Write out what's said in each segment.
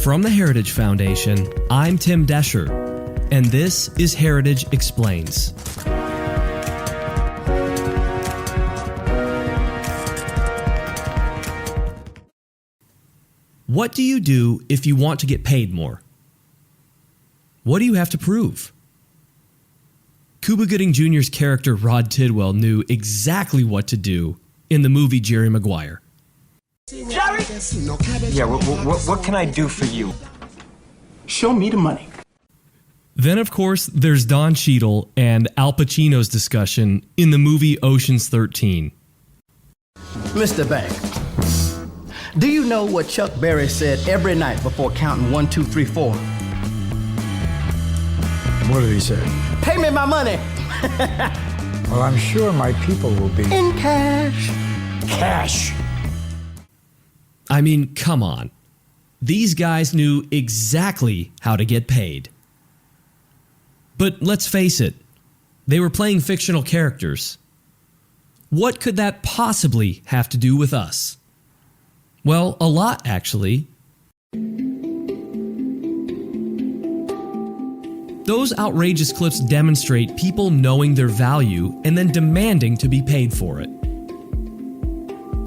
From the Heritage Foundation, I'm Tim Descher, and this is Heritage Explains. What do you do if you want to get paid more? What do you have to prove? Cuba Gooding Jr.'s character Rod Tidwell knew exactly what to do in the movie Jerry Maguire. Jerry? Yeah, what can I do for you? Show me the money. Then, of course, there's Don Cheadle and Al Pacino's discussion in the movie Ocean's 13. Mr. Bank, do you know what Chuck Berry said every night before counting 1, 2, 3, 4? What did he say? Pay me my money. Well, I'm sure my people will be... In cash. Cash. I mean, come on. These guys knew exactly how to get paid. But let's face it, they were playing fictional characters. What could that possibly have to do with us? Well, a lot, actually. Those outrageous clips demonstrate people knowing their value and then demanding to be paid for it.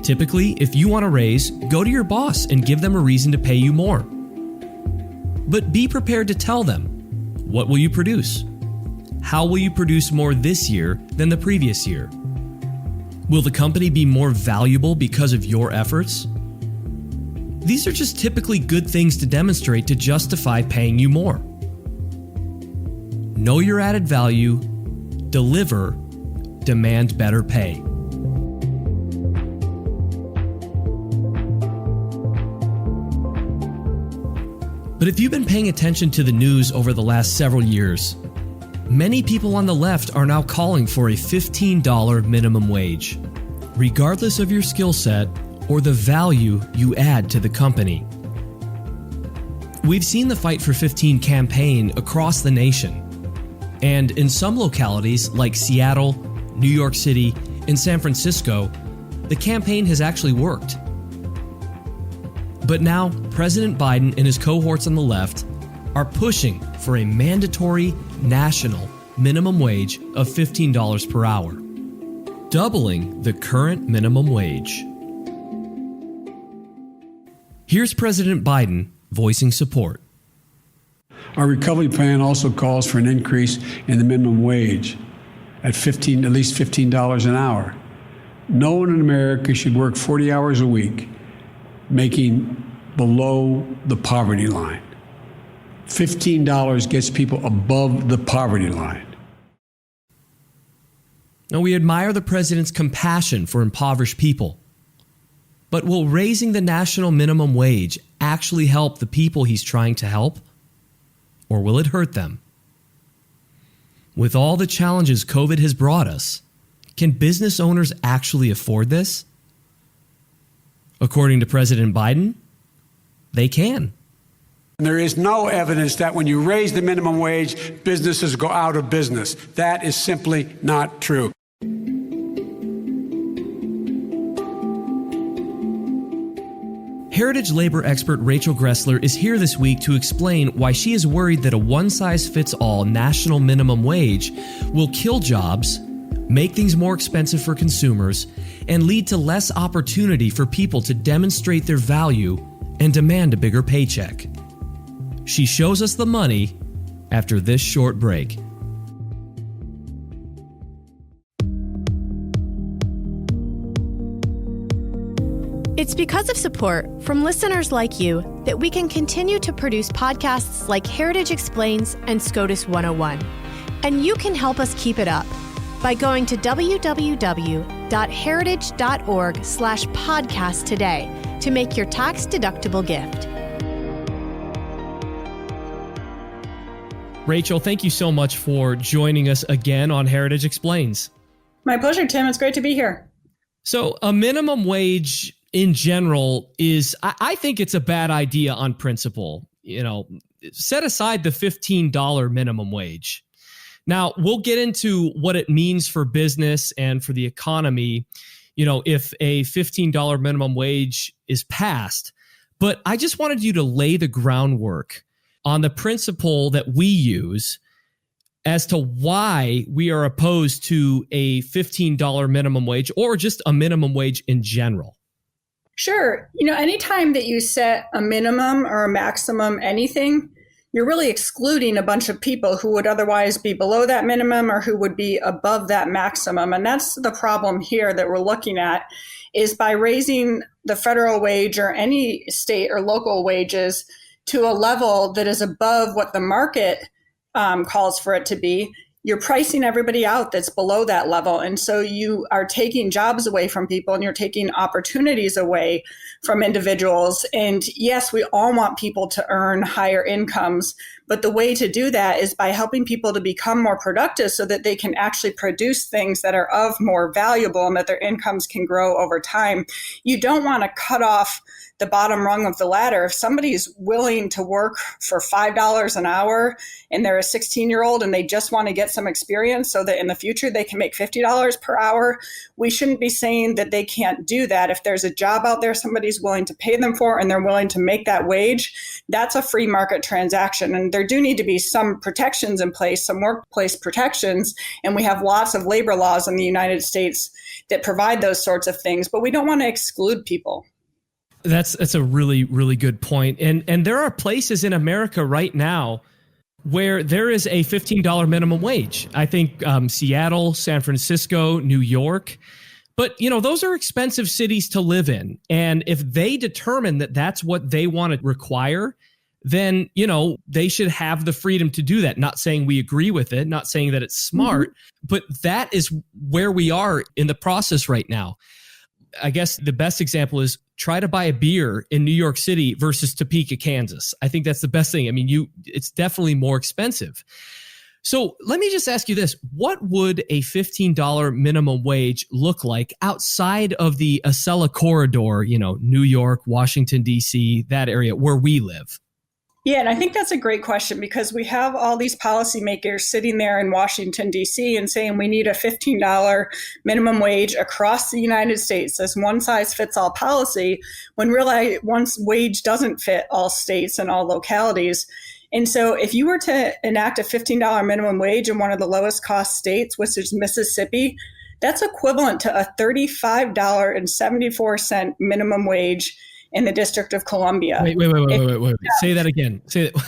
Typically, if you want a raise, go to your boss and give them a reason to pay you more. But be prepared to tell them, what will you produce? How will you produce more this year than the previous year? Will the company be more valuable because of your efforts? These are just typically good things to demonstrate to justify paying you more. Know your added value, deliver, demand better pay. But if you've been paying attention to the news over the last several years, many people on the left are now calling for a $15 minimum wage, regardless of your skill set or the value you add to the company. We've seen the Fight for 15 campaign across the nation, and in some localities like Seattle, New York City, and San Francisco, the campaign has actually worked. But now, President Biden and his cohorts on the left are pushing for a mandatory national minimum wage of $15 per hour, doubling the current minimum wage. Here's President Biden voicing support. Our recovery plan also calls for an increase in the minimum wage at least $15 an hour. No one in America should work 40 hours a week, making below the poverty line. $15 gets people above the poverty line. Now, we admire the president's compassion for impoverished people. But will raising the national minimum wage actually help the people he's trying to help? Or will it hurt them? With all the challenges COVID has brought us, can business owners actually afford this? According to President Biden, they can. There is no evidence that when you raise the minimum wage, businesses go out of business. That is simply not true. Heritage labor expert Rachel Gressler is here this week to explain why she is worried that a one-size-fits-all national minimum wage will kill jobs, make things more expensive for consumers, and lead to less opportunity for people to demonstrate their value and demand a bigger paycheck. She shows us the money after this short break. It's because of support from listeners like you that we can continue to produce podcasts like Heritage Explains and SCOTUS 101. And you can help us keep it up by going to www.heritage.org/podcast today to make your tax-deductible gift. Rachel, thank you so much for joining us again on Heritage Explains. My pleasure, Tim. It's great to be here. So a minimum wage in general is, I think it's a bad idea on principle. You know, set aside the $15 minimum wage. Now, we'll get into what it means for business and for the economy, you know, if a $15 minimum wage is passed. But I just wanted you to lay the groundwork on the principle that we use as to why we are opposed to a $15 minimum wage or just a minimum wage in general. Sure. Anytime that you set a minimum or a maximum anything, you're really excluding a bunch of people who would otherwise be below that minimum or who would be above that maximum. And that's the problem here that we're looking at, is by raising the federal wage or any state or local wages to a level that is above what the market calls for it to be, you're pricing everybody out that's below that level. And so you are taking jobs away from people and you're taking opportunities away from individuals. And yes, we all want people to earn higher incomes, but the way to do that is by helping people to become more productive so that they can actually produce things that are of more valuable and that their incomes can grow over time. You don't want to cut off the bottom rung of the ladder. If somebody's willing to work for $5 an hour and they're a 16-year-old and they just want to get some experience so that in the future they can make $50 per hour, we shouldn't be saying that they can't do that. If there's a job out there somebody's willing to pay them for and they're willing to make that wage, that's a free market transaction. And there do need to be some protections in place, some workplace protections. And we have lots of labor laws in the United States that provide those sorts of things, but we don't want to exclude people. That's a really, really good point. And there are places in America right now where there is a $15 minimum wage. I think Seattle, San Francisco, New York. But, those are expensive cities to live in. And if they determine that that's what they want to require, then, they should have the freedom to do that. Not saying we agree with it, not saying that it's smart, but that is where we are in the process right now. I guess the best example is try to buy a beer in New York City versus Topeka, Kansas. I think that's the best thing. I mean, it's definitely more expensive. So let me just ask you this. What would a $15 minimum wage look like outside of the Acela corridor, New York, Washington, D.C., that area where we live? Yeah, and I think that's a great question because we have all these policymakers sitting there in Washington, D.C. and saying we need a $15 minimum wage across the United States as one size fits all policy, when really one wage doesn't fit all states and all localities. And so if you were to enact a $15 minimum wage in one of the lowest cost states, which is Mississippi, that's equivalent to a $35.74 minimum wage in the District of Columbia. Wait. Say that again.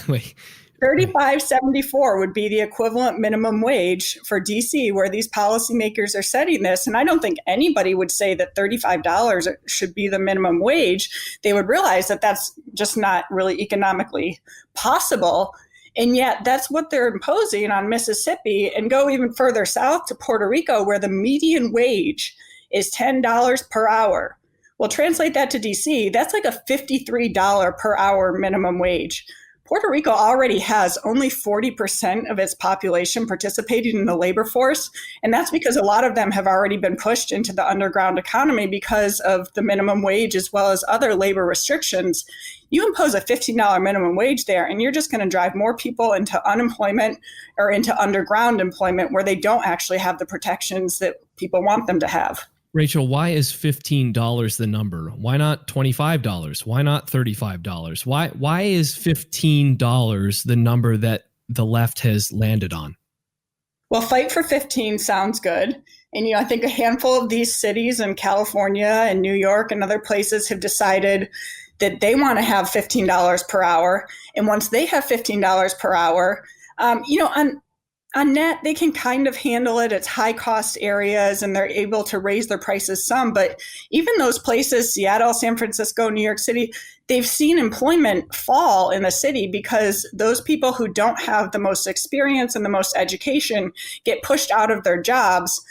Wait. $35.74 would be the equivalent minimum wage for DC, where these policymakers are setting this. And I don't think anybody would say that $35 should be the minimum wage. They would realize that that's just not really economically possible. And yet that's what they're imposing on Mississippi, and go even further south to Puerto Rico, where the median wage is $10 per hour. Well, translate that to DC, that's like a $53 per hour minimum wage. Puerto Rico already has only 40% of its population participating in the labor force. And that's because a lot of them have already been pushed into the underground economy because of the minimum wage as well as other labor restrictions. You impose a $15 minimum wage there, and you're just going to drive more people into unemployment or into underground employment where they don't actually have the protections that people want them to have. Rachel, why is $15 the number? Why not $25? Why not $35? Why is $15 the number that the left has landed on? Well, Fight for 15 sounds good. And, I think a handful of these cities in California and New York and other places have decided that they want to have $15 per hour. And once they have $15 per hour, on net, they can kind of handle it. It's high cost areas and they're able to raise their prices some. But even those places, Seattle, San Francisco, New York City, they've seen employment fall in the city because those people who don't have the most experience and the most education get pushed out of their jobs.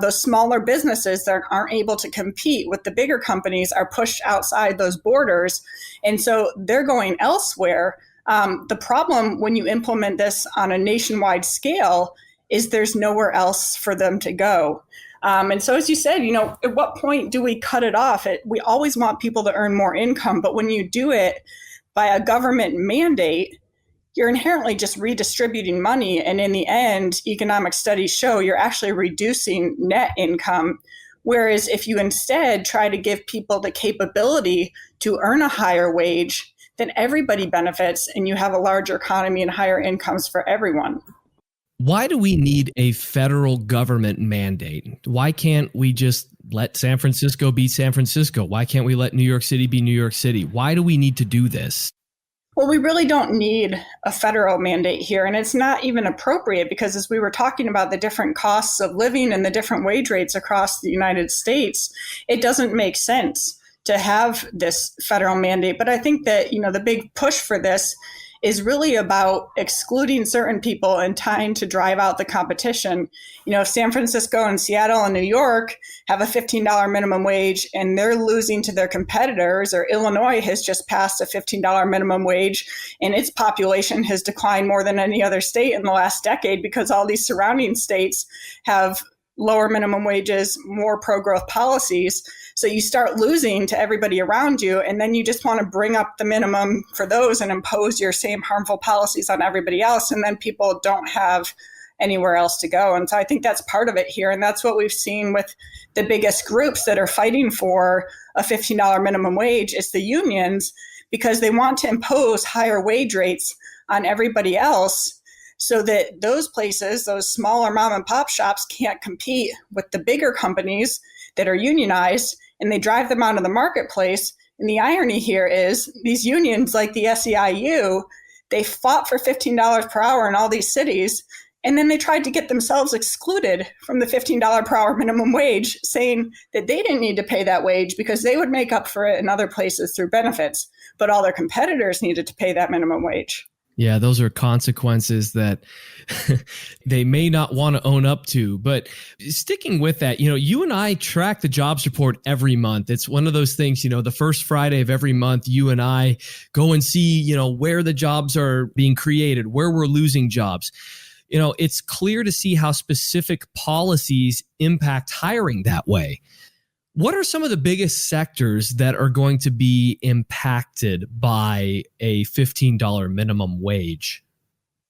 Those smaller businesses that aren't able to compete with the bigger companies are pushed outside those borders. And so they're going elsewhere. The problem when you implement this on a nationwide scale is there's nowhere else for them to go. And so, as you said, at what point do we cut it off? We always want people to earn more income, but when you do it by a government mandate, you're inherently just redistributing money. And in the end, economic studies show you're actually reducing net income, Whereas if you instead try to give people the capability to earn a higher wage, then everybody benefits and you have a larger economy and higher incomes for everyone. Why do we need a federal government mandate? Why can't we just let San Francisco be San Francisco? Why can't we let New York City be New York City? Why do we need to do this? Well, we really don't need a federal mandate here. And it's not even appropriate because as we were talking about the different costs of living and the different wage rates across the United States, it doesn't make sense to have this federal mandate. But I think that, the big push for this is really about excluding certain people and trying to drive out the competition. If San Francisco and Seattle and New York have a $15 minimum wage and they're losing to their competitors, or Illinois has just passed a $15 minimum wage and its population has declined more than any other state in the last decade because all these surrounding states have lower minimum wages, more pro-growth policies. So you start losing to everybody around you, and then you just want to bring up the minimum for those and impose your same harmful policies on everybody else, and then people don't have anywhere else to go. And so I think that's part of it here, and that's what we've seen with the biggest groups that are fighting for a $15 minimum wage. It's the unions, because they want to impose higher wage rates on everybody else so that those places, those smaller mom and pop shops, can't compete with the bigger companies that are unionized, and they drive them out of the marketplace. And the irony here is these unions like the SEIU, they fought for $15 per hour in all these cities, and then they tried to get themselves excluded from the $15 per hour minimum wage, saying that they didn't need to pay that wage because they would make up for it in other places through benefits, but all their competitors needed to pay that minimum wage. Yeah, those are consequences that they may not want to own up to. But sticking with that, you and I track the jobs report every month. It's one of those things, the first Friday of every month, you and I go and see, where the jobs are being created, where we're losing jobs. It's clear to see how specific policies impact hiring that way. What are some of the biggest sectors that are going to be impacted by a $15 minimum wage?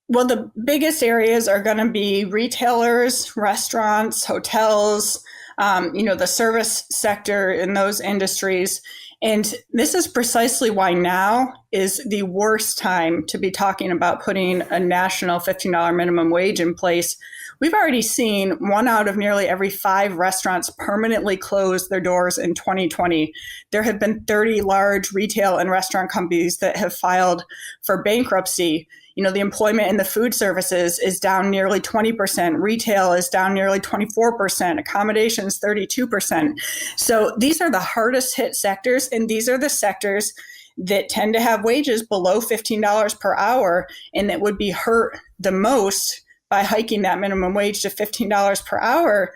Well, the biggest areas are going to be retailers, restaurants, hotels, the service sector in those industries. And this is precisely why now is the worst time to be talking about putting a national $15 minimum wage in place. We've already seen 1 out of nearly every 5 restaurants permanently close their doors in 2020. There have been 30 large retail and restaurant companies that have filed for bankruptcy. The employment in the food services is down nearly 20%. Retail is down nearly 24%. Accommodations, 32%. So these are the hardest hit sectors, and these are the sectors that tend to have wages below $15 per hour and that would be hurt the most by hiking that minimum wage to $15 per hour.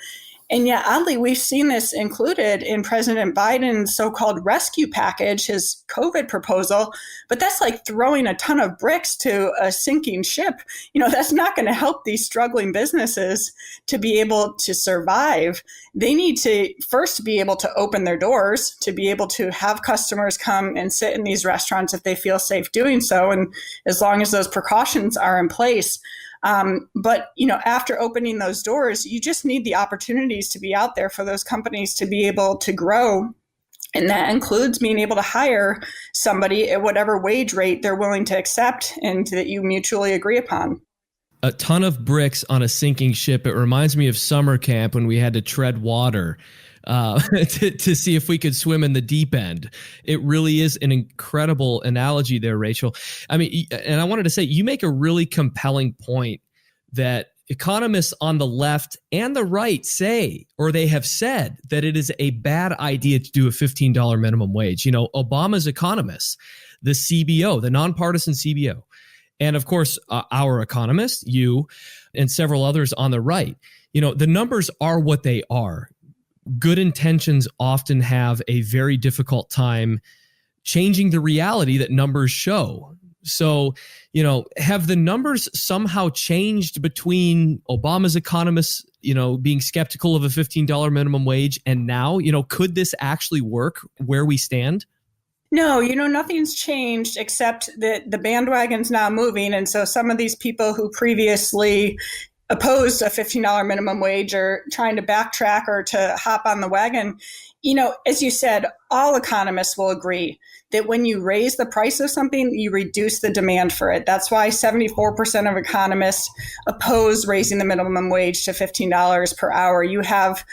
And yet, oddly, we've seen this included in President Biden's so-called rescue package, his COVID proposal, but that's like throwing a ton of bricks to a sinking ship. That's not going to help these struggling businesses to be able to survive. They need to first be able to open their doors, to be able to have customers come and sit in these restaurants if they feel safe doing so, and as long as those precautions are in place. But after opening those doors, you just need the opportunities to be out there for those companies to be able to grow. And that includes being able to hire somebody at whatever wage rate they're willing to accept and that you mutually agree upon. A ton of bricks on a sinking ship. It reminds me of summer camp when we had to tread water to see if we could swim in the deep end. It really is an incredible analogy there, Rachel. I mean, and I wanted to say, you make a really compelling point that economists on the left and the right say, or they have said, that it is a bad idea to do a $15 minimum wage. Obama's economists, the CBO, the nonpartisan CBO, and of course, our economists, you, and several others on the right, the numbers are what they are. Good intentions often have a very difficult time changing the reality that numbers show. So, have the numbers somehow changed between Obama's economists, being skeptical of a $15 minimum wage and now, could this actually work where we stand? No, nothing's changed except that the bandwagon's now moving. And so some of these people who previously opposed a $15 minimum wage or trying to backtrack or to hop on the wagon. As you said, all economists will agree that when you raise the price of something, you reduce the demand for it. That's why 74% of economists oppose raising the minimum wage to $15 per hour. You have,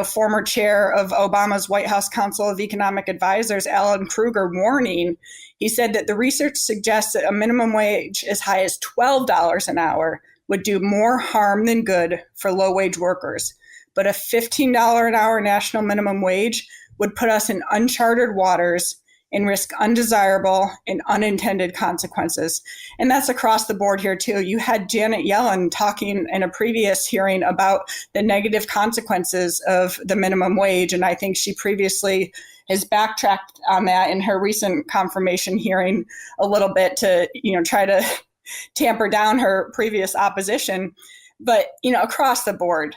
former chair of Obama's White House Council of Economic Advisors, Alan Krueger, warning. He said that the research suggests that a minimum wage as high as $12 an hour would do more harm than good for low-wage workers. But a $15 an hour national minimum wage would put us in uncharted waters and risk undesirable and unintended consequences. And that's across the board here, too. You had Janet Yellen talking in a previous hearing about the negative consequences of the minimum wage. And I think she previously has backtracked on that in her recent confirmation hearing a little bit to, try to tamper down her previous opposition. But, across the board,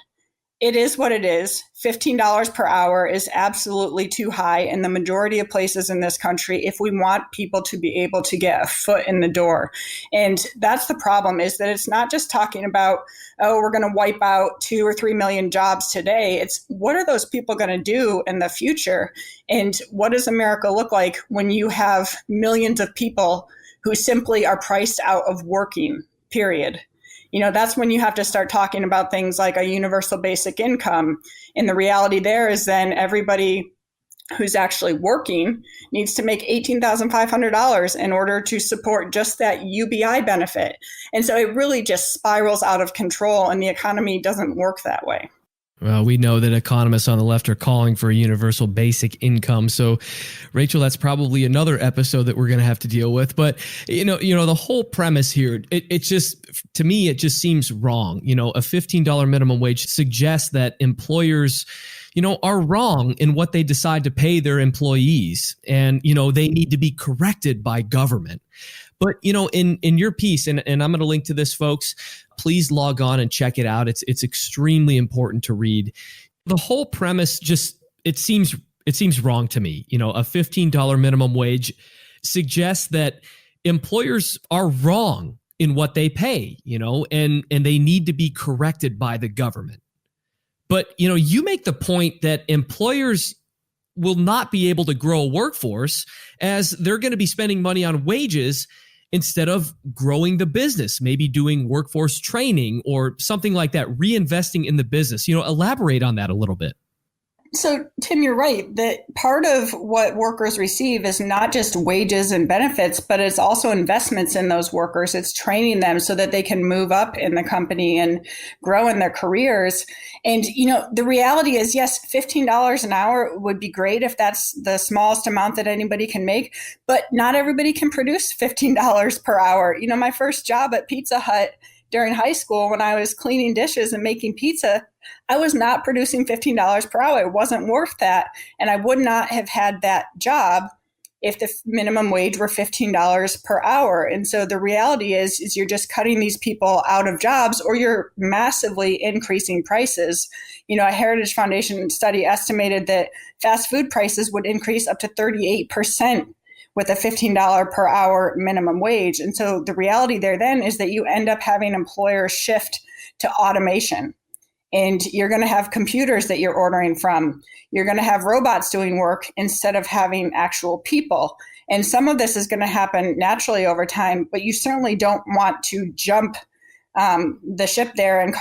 it is what it is. $15 per hour is absolutely too high in the majority of places in this country if we want people to be able to get a foot in the door. And that's the problem, is that it's not just talking about, we're going to wipe out 2 or 3 million jobs today. It's what are those people going to do in the future? And what does America look like when you have millions of people who simply are priced out of working, period? That's when you have to start talking about things like a universal basic income. And the reality there is then everybody who's actually working needs to make $18,500 in order to support just that UBI benefit. And so it really just spirals out of control, and the economy doesn't work that way. Well, we know that economists on the left are calling for a universal basic income. So, Rachel, that's probably another episode that we're going to have to deal with. But, the whole premise here, it just, to me, it just seems wrong. A $15 minimum wage suggests that employers, are wrong in what they decide to pay their employees. And, they need to be corrected by government. But, in your piece, and I'm going to link to this, folks, please log on and check it out. It's extremely important to read. The whole premise just, it seems wrong to me. A $15 minimum wage suggests that employers are wrong in what they pay, and they need to be corrected by the government. But, you make the point that employers will not be able to grow a workforce as they're going to be spending money on wages instead of growing the business, maybe doing workforce training or something like that, reinvesting in the business. Elaborate on that a little bit. So, Tim, you're right that part of what workers receive is not just wages and benefits, but it's also investments in those workers. It's training them so that they can move up in the company and grow in their careers. And, the reality is, yes, $15 an hour would be great if that's the smallest amount that anybody can make, but not everybody can produce $15 per hour. My first job at Pizza Hut during high school, when I was cleaning dishes and making pizza, I was not producing $15 per hour. It wasn't worth that. And I would not have had that job if the minimum wage were $15 per hour. And so the reality is you're just cutting these people out of jobs, or you're massively increasing prices. A Heritage Foundation study estimated that fast food prices would increase up to 38% with a $15 per hour minimum wage. And so the reality there then is that you end up having employers shift to automation. And you're going to have computers that you're ordering from. You're going to have robots doing work instead of having actual people. And some of this is going to happen naturally over time, but you certainly don't want to jump the ship there and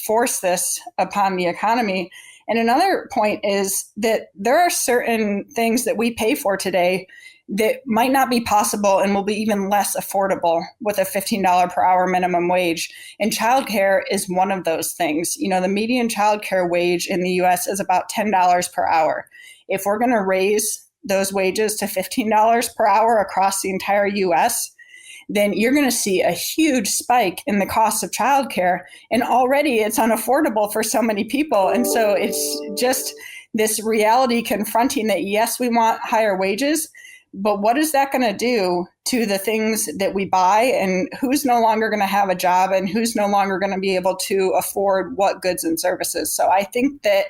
force this upon the economy. And another point is that there are certain things that we pay for today that might not be possible and will be even less affordable with a $15 per hour minimum wage. And childcare is one of those things. The median childcare wage in the US is about $10 per hour. If we're going to raise those wages to $15 per hour across the entire US, then you're going to see a huge spike in the cost of childcare. And already it's unaffordable for so many people. And so it's just this reality confronting that, yes, we want higher wages, but what is that going to do to the things that we buy, and who's no longer going to have a job, and who's no longer going to be able to afford what goods and services? So I think that,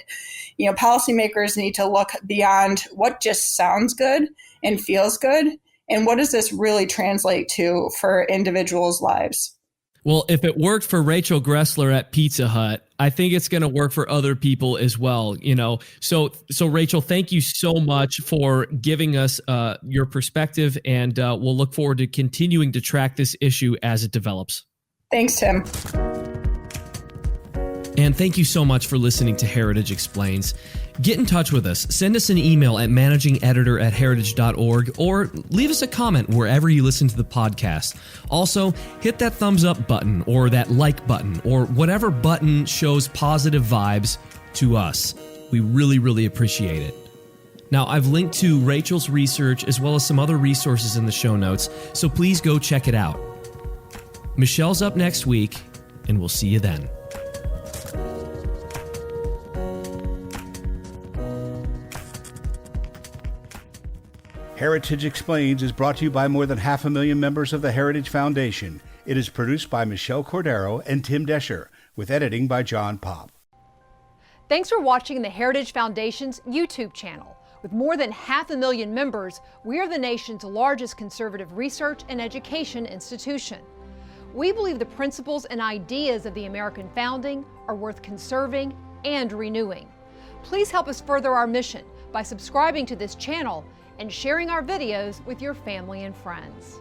policymakers need to look beyond what just sounds good and feels good, and what does this really translate to for individuals' lives? Well, if it worked for Rachel Gressler at Pizza Hut, I think it's going to work for other people as well. So Rachel, thank you so much for giving us your perspective, and we'll look forward to continuing to track this issue as it develops. Thanks, Tim. And thank you so much for listening to Heritage Explains. Get in touch with us. Send us an email at managingeditor@heritage.org or leave us a comment wherever you listen to the podcast. Also, hit that thumbs up button or that like button or whatever button shows positive vibes to us. We really, really appreciate it. Now, I've linked to Rachel's research as well as some other resources in the show notes, so please go check it out. Michelle's up next week, and we'll see you then. Heritage Explains is brought to you by more than 500,000 members of the Heritage Foundation. It is produced by Michelle Cordero and Tim Descher, with editing by John Popp. Thanks for watching the Heritage Foundation's YouTube channel. With more than 500,000 members, we are the nation's largest conservative research and education institution. We believe the principles and ideas of the American founding are worth conserving and renewing. Please help us further our mission by subscribing to this channel and sharing our videos with your family and friends.